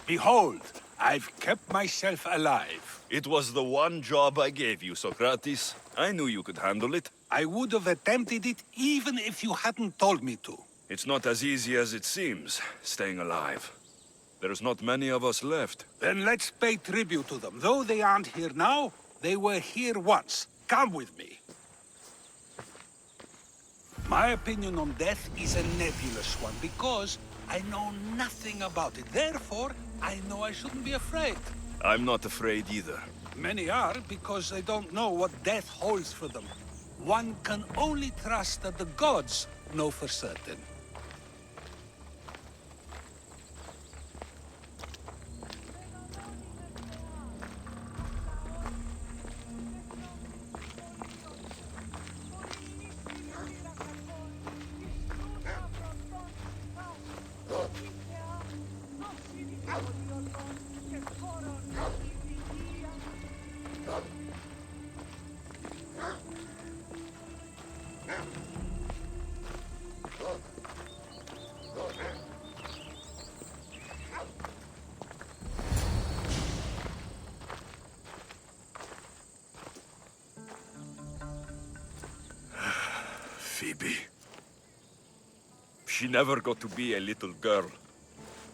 Behold, I've kept myself alive. It was the one job I gave you, Socrates. I knew you could handle it. I would have attempted it even if you hadn't told me to. It's not as easy as it seems, staying alive. There's not many of us left. Then let's pay tribute to them. Though they aren't here now, they were here once. Come with me. My opinion on death is a nebulous one because I know nothing about it. Therefore, I know I shouldn't be afraid. I'm not afraid either. Many are because they don't know what death holds for them. One can only trust that the gods know for certain. Phoebe. She never got to be a little girl.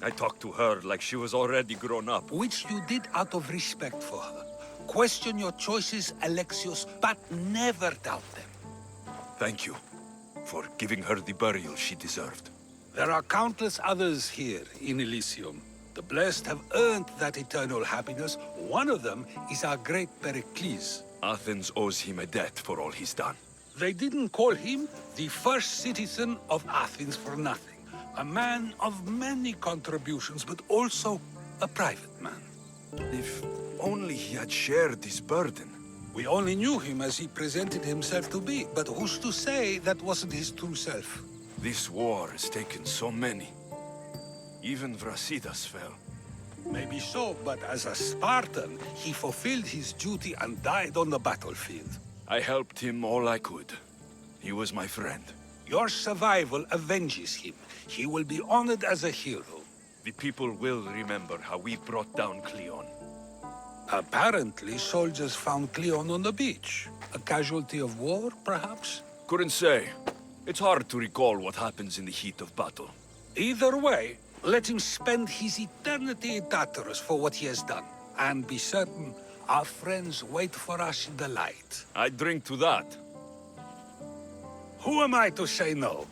I talked to her like she was already grown up. Which you did out of respect for her. Question your choices, Alexios, but never doubt them. Thank you for giving her the burial she deserved. There are countless others here in Elysium. The blessed have earned that eternal happiness. One of them is our great Pericles. Athens owes him a debt for all he's done. They didn't call him the first citizen of Athens for nothing. A man of many contributions, but also a private man. If only he had shared his burden. We only knew him as he presented himself to be, but who's to say that wasn't his true self? This war has taken so many. Even Brasidas fell. Maybe so, but as a Spartan, he fulfilled his duty and died on the battlefield. I helped him all I could. He was my friend. Your survival avenges him. He will be honored as a hero. The people will remember how we brought down Cleon. Apparently, soldiers found Cleon on the beach. A casualty of war, perhaps? Couldn't say. It's hard to recall what happens in the heat of battle. Either way, let him spend his eternity in Tartarus for what he has done. And be certain, our friends wait for us in the light. I'd drink to that. Who am I to say no?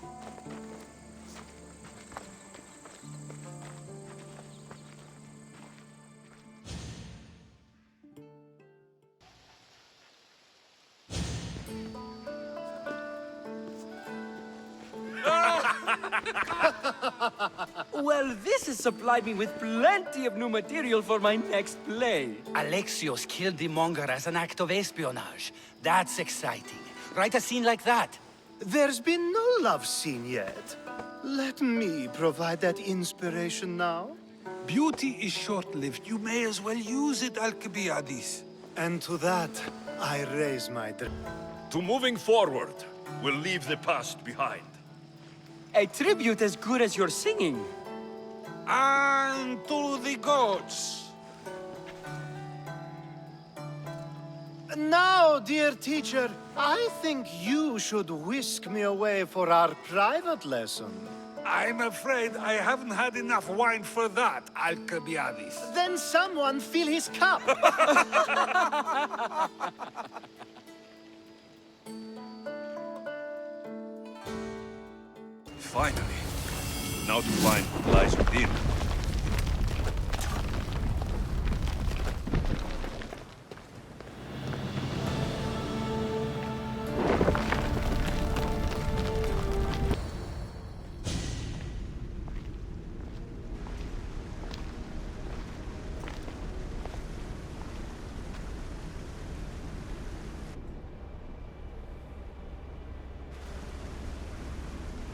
Well, this has supplied me with plenty of new material for my next play. Alexios killed the monger as an act of espionage. That's exciting. Write a scene like that. There's been no love scene yet. Let me provide that inspiration now. Beauty is short-lived. You may as well use it, Alcibiades. And to that, I raise my drink. To moving forward, we'll leave the past behind. A tribute as good as your singing. And to the gods. Now, dear teacher, I think you should whisk me away for our private lesson. I'm afraid I haven't had enough wine for that, Alcibiades. Then someone fill his cup. Finally. Now to find what lies within.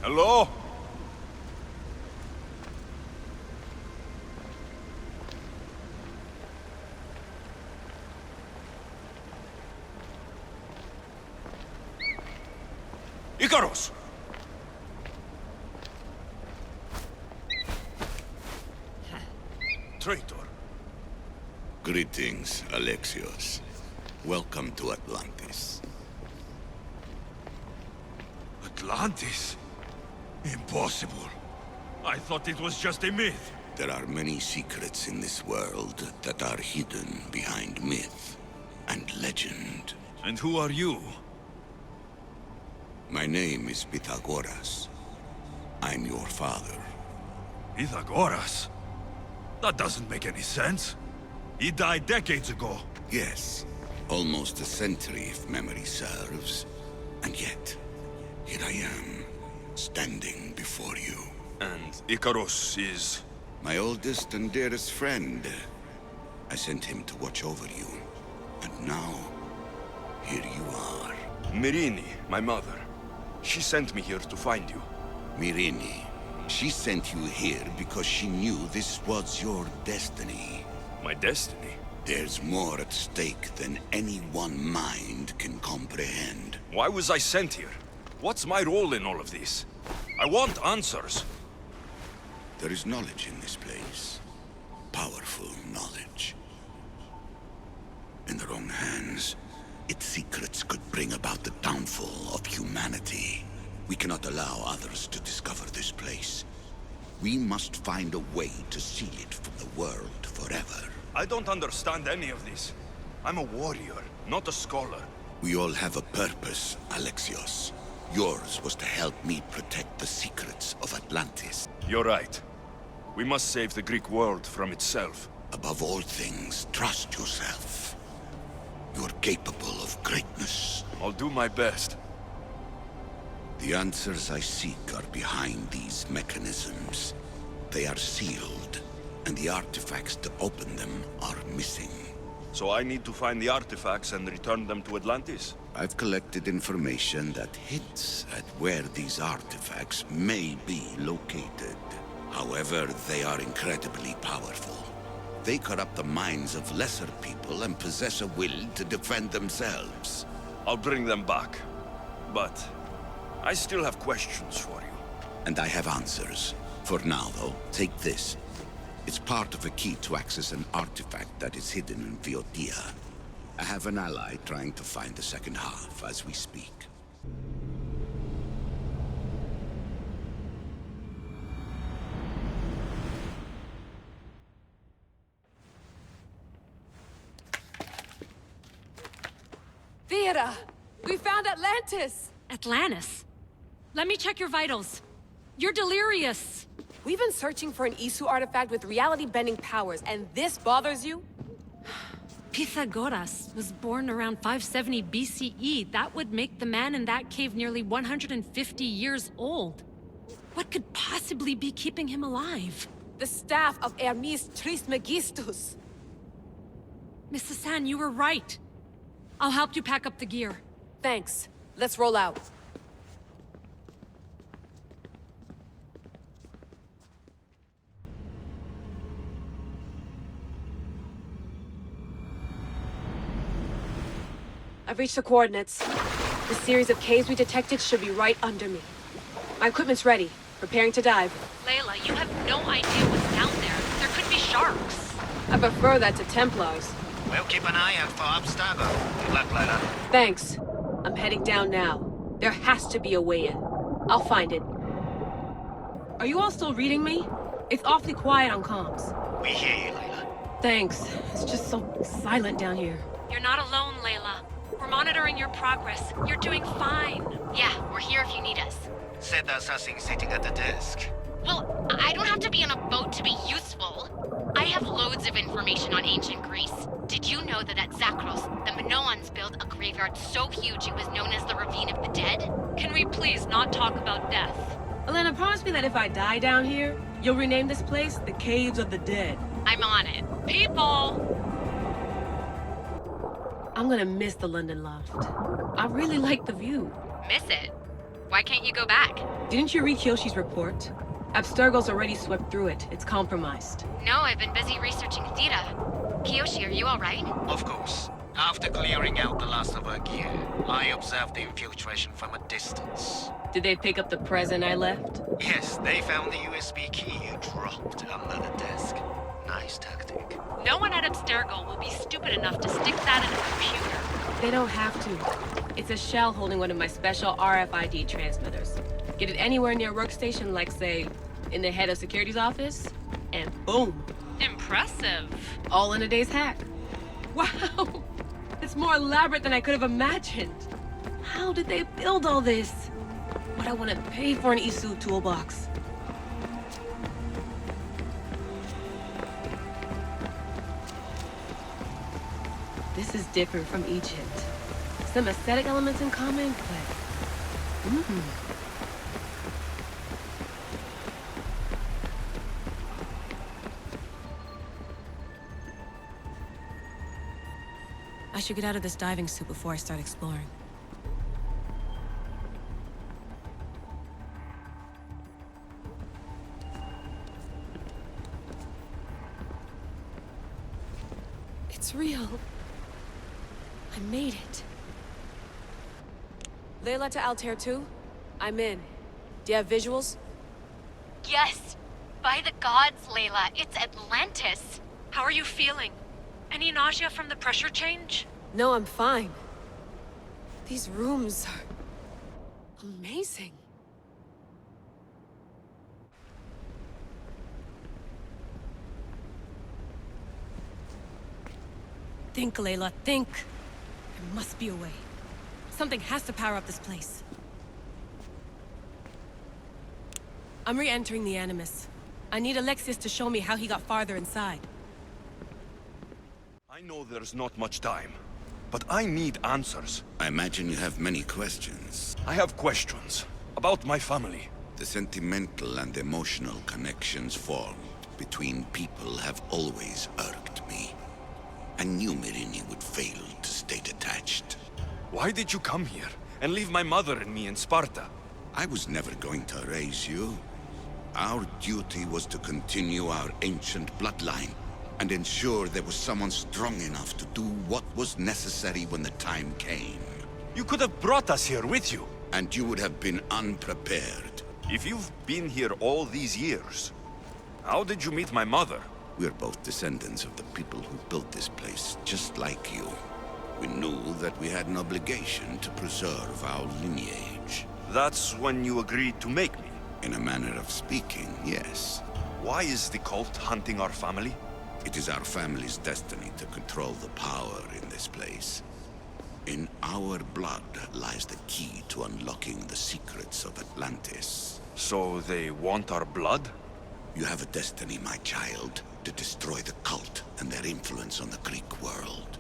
Hello? Icarus! traitor. Greetings, Alexios. Welcome to Atlantis. Atlantis? Impossible. I thought it was just a myth. There are many secrets in this world that are hidden behind myth and legend. And who are you? My name is Pythagoras. I'm your father. Pythagoras? That doesn't make any sense. He died decades ago. Yes, almost a century if memory serves. And yet, here I am, standing before you. And Icarus is... My oldest and dearest friend. I sent him to watch over you. And now, here you are. Myrrine, my mother. She sent me here to find you. Myrrine. She sent you here because she knew this was your destiny. My destiny? There's more at stake than any one mind can comprehend. Why was I sent here? What's my role in all of this? I want answers. There is knowledge in this place. Powerful knowledge. In the wrong hands, its secrets could bring about the downfall of humanity. We cannot allow others to discover this place. We must find a way to seal it from the world forever. I don't understand any of this. I'm a warrior, not a scholar. We all have a purpose, Alexios. Yours was to help me protect the secrets of Atlantis. You're right. We must save the Greek world from itself. Above all things, trust yourself. You're capable of greatness. I'll do my best. The answers I seek are behind these mechanisms. They are sealed, and the artifacts to open them are missing. So I need to find the artifacts and return them to Atlantis? I've collected information that hints at where these artifacts may be located. However, they are incredibly powerful. They corrupt the minds of lesser people and possess a will to defend themselves. I'll bring them back. But I still have questions for you. And I have answers. For now, though, take this. It's part of a key to access an artifact that is hidden in Viotia. I have an ally trying to find the second half as we speak. Theata! We found Atlantis! Atlantis? Let me check your vitals. You're delirious. We've been searching for an Isu artifact with reality-bending powers, and this bothers you? Pythagoras was born around 570 BCE. That would make the man in that cave nearly 150 years old. What could possibly be keeping him alive? The staff of Hermes Trismegistus. Miss Hassan, you were right. I'll help you pack up the gear. Thanks. Let's roll out. I've reached the coordinates. The series of caves we detected should be right under me. My equipment's ready. Preparing to dive. Layla, you have no idea what's down there. There could be sharks. I prefer that to Templars. We'll keep an eye out for Abstergo. Good luck, Layla. Thanks. I'm heading down now. There has to be a way in. I'll find it. Are you all still reading me? It's awfully quiet on comms. We hear you, Layla. Thanks. It's just so silent down here. You're not alone, Layla. We're monitoring your progress. You're doing fine. Yeah, we're here if you need us. Said the assassin sitting at the desk. Well, I don't have to be on a boat to be useful. I have loads of information on ancient Greece. Did you know that at Zakros, the Minoans built a graveyard so huge it was known as the Ravine of the Dead? Can we please not talk about death? Elena, promise me that if I die down here, you'll rename this place the Caves of the Dead. I'm on it. People! I'm gonna miss the London loft. I really like the view. Miss it? Why can't you go back? Didn't you read Kyoshi's report? Abstergo's already swept through it. It's compromised. No, I've been busy researching Theta. Kiyoshi, are you alright? Of course. After clearing out the last of her gear, I observed the infiltration from a distance. Did they pick up the present I left? Yes, they found the USB key you dropped under the desk. Nice. wise tactic. No one at Abstergo will be stupid enough to stick that in a computer. They don't have to. It's a shell holding one of my special RFID transmitters. Get it anywhere near a workstation, like, say, in the head of security's office, and boom. Impressive. All in a day's hack. Wow! It's more elaborate than I could have imagined. How did they build all this? What I want to pay for an Isu toolbox. This is different from Egypt. Some aesthetic elements in common, but... I should get out of this diving suit before I start exploring. It's real. I made it. Layla to Altair 2? I'm in. Do you have visuals? Yes! By the gods, Layla, it's Atlantis! How are you feeling? Any nausea from the pressure change? No, I'm fine. These rooms are... amazing. Think, Layla, think. There must be a way. Something has to power up this place. I'm re-entering the Animus. I need Alexius to show me how he got farther inside. I know there's not much time, but I need answers. I imagine you have many questions. I have questions about my family. The sentimental and emotional connections formed between people have always irked me. I knew Myrini would fail to stay detached. Why did you come here and leave my mother and me in Sparta? I was never going to erase you. Our duty was to continue our ancient bloodline and ensure there was someone strong enough to do what was necessary when the time came. You could have brought us here with you. And you would have been unprepared. If you've been here all these years, how did you meet my mother? We're both descendants of the people who built this place, just like you. We knew that we had an obligation to preserve our lineage. That's when you agreed to make me. In a manner of speaking, yes. Why is the cult hunting our family? It is our family's destiny to control the power in this place. In our blood lies the key to unlocking the secrets of Atlantis. So they want our blood? You have a destiny, my child, to destroy the cult and their influence on the Greek world.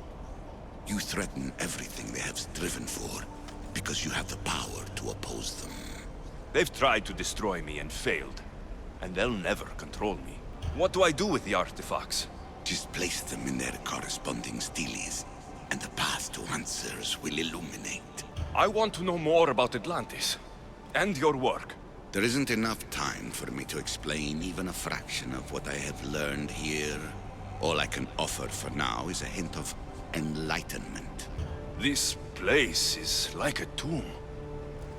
You threaten everything they have striven for, because you have the power to oppose them. They've tried to destroy me and failed, and they'll never control me. What do I do with the artifacts? Just place them in their corresponding steles, and the path to answers will illuminate. I want to know more about Atlantis, and your work. There isn't enough time for me to explain even a fraction of what I have learned here. All I can offer for now is a hint of enlightenment. This place is like a tomb.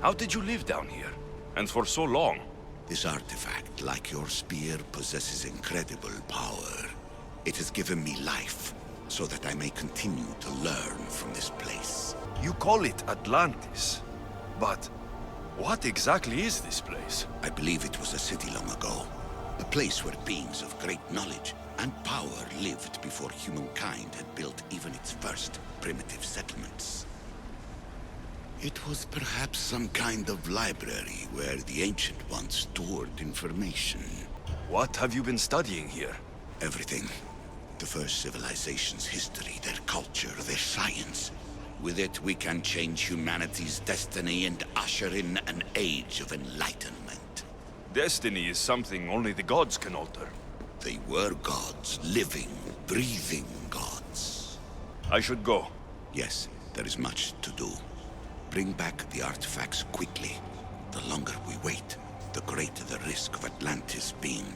How did you live down here? And for so long? This artifact, like your spear, possesses incredible power. It has given me life, so that I may continue to learn from this place. You call it Atlantis, but what exactly is this place? I believe it was a city long ago. A place where beings of great knowledge and power lived before humankind had built even its first primitive settlements. It was perhaps some kind of library where the Ancient Ones stored information. What have you been studying here? Everything. The first civilization's history, their culture, their science. With it, we can change humanity's destiny and usher in an age of enlightenment. Destiny is something only the gods can alter. They were gods, living, breathing gods. I should go. Yes, there is much to do. Bring back the artifacts quickly. The longer we wait, the greater the risk of Atlantis being